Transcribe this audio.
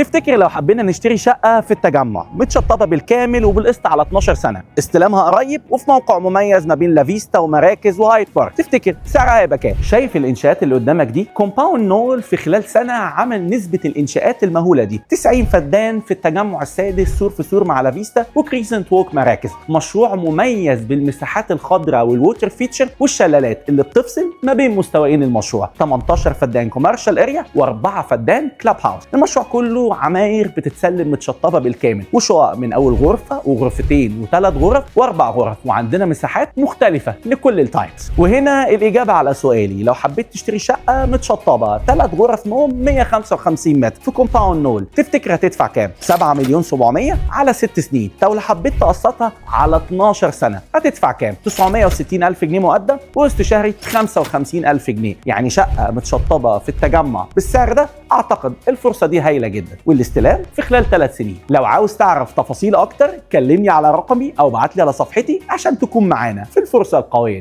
تفتكر لو حبينا نشتري شقة في التجمع متشطبة بالكامل وبالقسط على 12 سنة، استلامها قريب وفي موقع مميز ما بين لافيستا ومراكز وهايد بارك، تفتكر سعرها هيبقى كام؟ شايف الانشاءات اللي قدامك دي؟ كومباوند نول في خلال سنة عمل نسبة الانشاءات المهولة دي، 90 فدان في التجمع السادس سور في سور مع لافيستا وكريسنت ووك مراكز. مشروع مميز بالمساحات الخضراء والووتر فيتشر والشلالات اللي بتفصل ما بين مستويين المشروع، 18 فدان كوميرشال اريا و4 فدان كلاب هاوس. المشروع كله عماير بتتسلم متشطبه بالكامل وشقق من اول غرفه وغرفتين وثلاث غرف واربع غرف، وعندنا مساحات مختلفه لكل التايبس. وهنا الاجابه على سؤالي، لو حبيت تشتري شقه متشطبه 3 غرف نوم 155 متر في كومباوند نول، تفتكر هتدفع كام؟ 7 مليون 700 على 6 سنين. لو حبيت تقسطها على 12 سنه هتدفع كام؟ 960 الف جنيه مقدم وقسط شهري 55 الف جنيه. يعني شقه متشطبه في التجمع بالسعر ده، اعتقد الفرصه دي هايله جدا، والاستلام في خلال 3 سنين. لو عاوز تعرف تفاصيل اكتر كلمني على رقمي او ابعت لي على صفحتي عشان تكون معانا في الفرصه القويه دي.